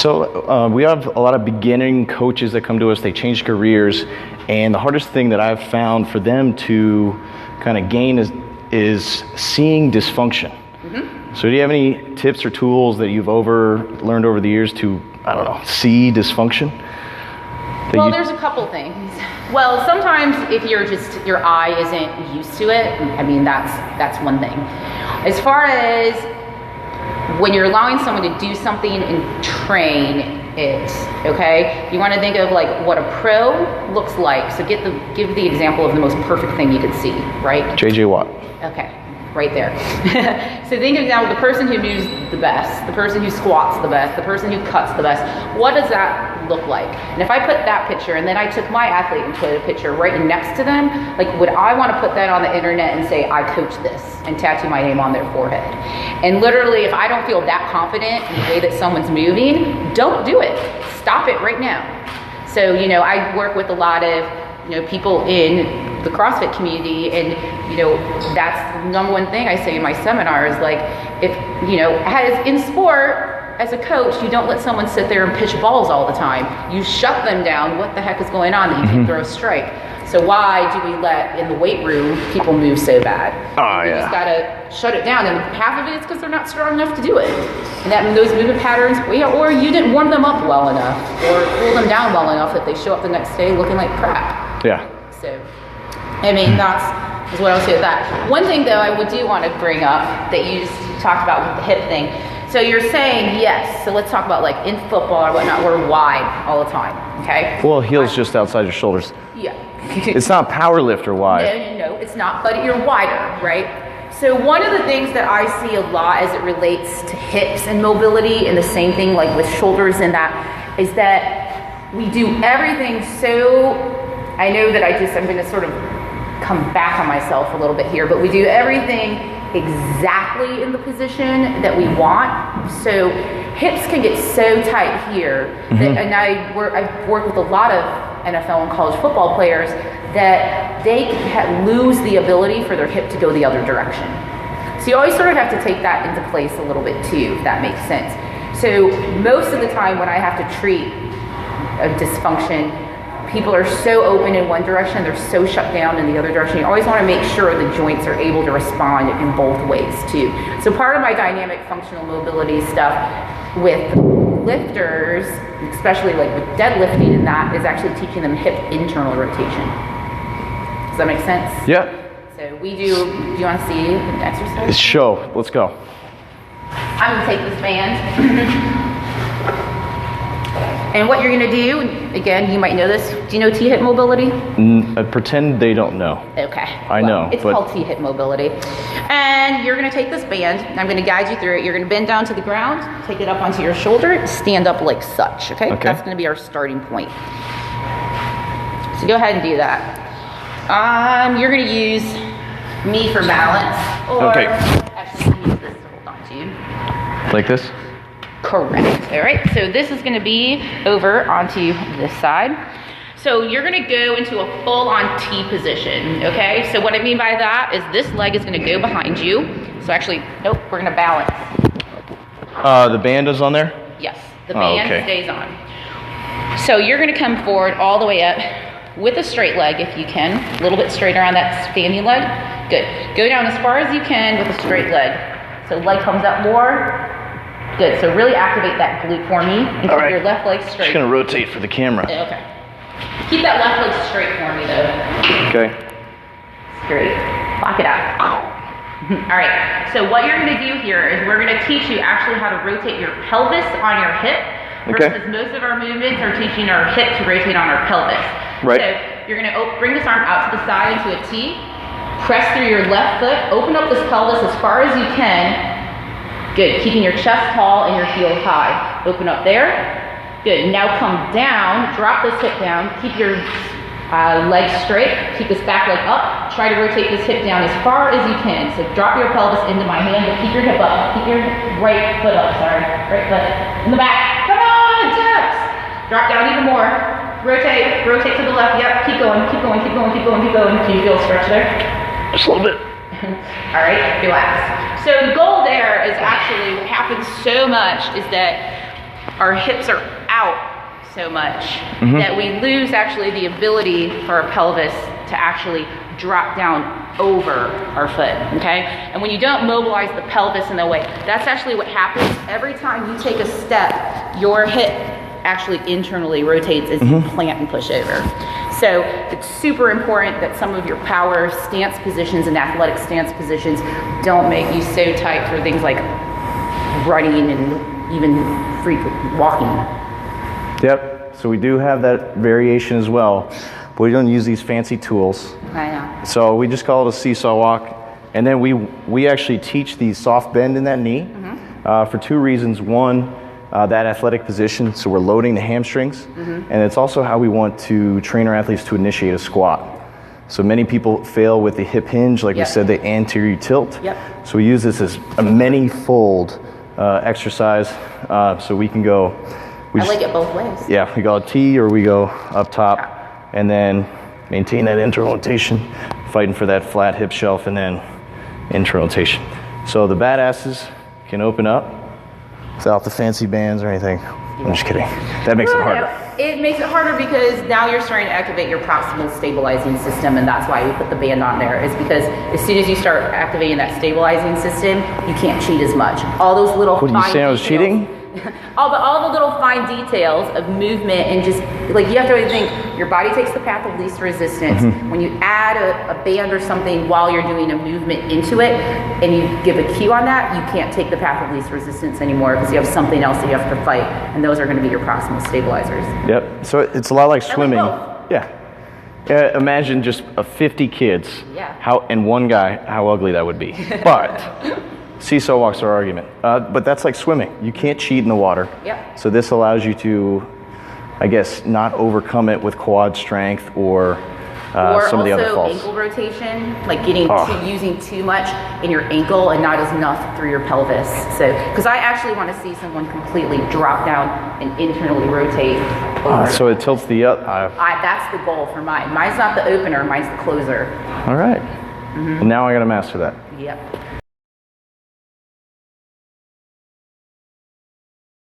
So we have a lot of beginning coaches that come to us. They change careers, and the hardest thing that I've found for them to kind of gain is seeing dysfunction. So do you have any tips or tools that you've learned over the years to, I don't know, see dysfunction? Well, there's a couple things. Well, sometimes if your eye isn't used to it, I mean, that's one thing. As far as when you're allowing someone to do something and train it, okay? You want to think of like what a pro looks like. So give the example of the most perfect thing you could see, right? JJ Watt. Okay, right there. So think of now the person who moves the best, the person who squats the best, the person who cuts the best. What does that look like? And if I put that picture and then I took my athlete and put a picture right next to them, like would I want to put that on the internet and say I coach this and tattoo my name on their forehead? And literally if I don't feel that confident in the way that someone's moving, don't do it. Stop it right now. So, you know, I work with a lot of, you know, people in the CrossFit community, and you know, that's the number one thing I say in my seminar is like, if you know, as in sport, as a coach, you don't let someone sit there and pitch balls all the time. You shut them down. What the heck is going on that you can throw a strike? So why do we let in the weight room people move so bad? You just gotta shut it down, and half of it is because they're not strong enough to do it. And that those movement patterns, or you didn't warm them up well enough, or cool them down well enough that they show up the next day looking like crap. Yeah. So, I mean, that's what I'll say with that. One thing though, I do want to bring up that you just talked about with the hip thing. So you're saying yes. So let's talk about like in football or whatnot, we're wide all the time. Okay. Well, heels just outside your shoulders. Yeah. It's not power lift or wide. No, it's not. But you're wider, right? So one of the things that I see a lot as it relates to hips and mobility, and the same thing like with shoulders and that, is that we do everything so. I know that I'm going to sort of come back on myself a little bit here, but we do everything exactly in the position that we want. So hips can get so tight here, and I've worked with a lot of NFL and college football players that they lose the ability for their hip to go the other direction. So you always sort of have to take that into place a little bit too, if that makes sense. So most of the time when I have to treat a dysfunction, people are so open in one direction, they're so shut down in the other direction. You always want to make sure the joints are able to respond in both ways too. So part of my dynamic functional mobility stuff with lifters, especially like with deadlifting and that, is actually teaching them hip internal rotation. Does that make sense? Yeah. So we do you want to see an exercise? Show, let's go. I'm gonna take this band. And what you're gonna do, again, you might know this. Do you know T-hip mobility? Pretend they don't know. Okay. I know. It's called T-hip mobility. And you're gonna take this band, and I'm gonna guide you through it. You're gonna bend down to the ground, take it up onto your shoulder, stand up like such, okay? That's gonna be our starting point. So go ahead and do that. You're gonna use me for balance, or actually use this to hold on to. Like this? Correct. All right, so this is gonna be over onto this side. So you're gonna go into a full-on T position, okay? So what I mean by that is this leg is gonna go behind you. So actually, nope, we're gonna balance. The band is on there? Yes, the band stays on. So you're gonna come forward all the way up with a straight leg if you can, a little bit straighter on that standing leg. Good. Go down as far as you can with a straight leg. So leg comes up more. Good, so really activate that glute for me and keep your left leg straight. Just gonna rotate for the camera. Okay. Keep that left leg straight for me though. Okay. Straight. Lock it out. All right, so what you're gonna do here is we're gonna teach you actually how to rotate your pelvis on your hip versus most of our movements are teaching our hip to rotate on our pelvis. Right. So you're gonna bring this arm out to the side into a T, press through your left foot, open up this pelvis as far as you can. Good, keeping your chest tall and your heels high. Open up there. Good, now come down, drop this hip down, keep your legs straight, keep this back leg up, try to rotate this hip down as far as you can. So drop your pelvis into my hand, but keep your hip up, keep your right foot up, right foot in the back. Come on, steps. Drop down even more. Rotate to the left, yep, keep going. Can you feel a stretch there? Just a little bit. All right, relax. So the goal there is actually what happens so much is that our hips are out so much that we lose actually the ability for our pelvis to actually drop down over our foot, okay? And when you don't mobilize the pelvis in that way, that's actually what happens. Every time you take a step, your hip actually internally rotates as you plant and push over. So it's super important that some of your power stance positions and athletic stance positions don't make you so tight for things like running and even free walking. Yep, so we do have that variation as well, but we don't use these fancy tools. I know. So we just call it a seesaw walk, and then we actually teach the soft bend in that knee for two reasons. One, that athletic position, so we're loading the hamstrings, and it's also how we want to train our athletes to initiate a squat. So many people fail with the hip hinge, like we said, the anterior tilt. So we use this as a many-fold exercise, so we can go. I like it both ways. Yeah, we go T or we go up top, and then maintain that internal rotation, fighting for that flat hip shelf, and then internal rotation. So the badasses can open up without the fancy bands or anything. I'm just kidding. That makes it harder. It makes it harder because now you're starting to activate your proximal stabilizing system, and that's why we put the band on there, is because as soon as you start activating that stabilizing system, you can't cheat as much. All those little What, did you say I was cheating? all the little fine details of movement, and just like you have to always think your body takes the path of least resistance. When you add a band or something while you're doing a movement into it and you give a cue on that, you can't take the path of least resistance anymore because you have something else that you have to fight, and those are going to be your proximal stabilizers. Yep, so it's a lot like swimming. Yeah, imagine just 50 kids, and one guy, how ugly that would be. But seesaw walks are our argument. But that's like swimming. You can't cheat in the water. So this allows you to, I guess, not overcome it with quad strength or some of the other faults. Ankle rotation, like using too much in your ankle and not enough through your pelvis. So, because I actually want to see someone completely drop down and internally rotate over. So it tilts the up. That's the goal for mine. Mine's not the opener, mine's the closer. All right. And now I got to master that. Yep.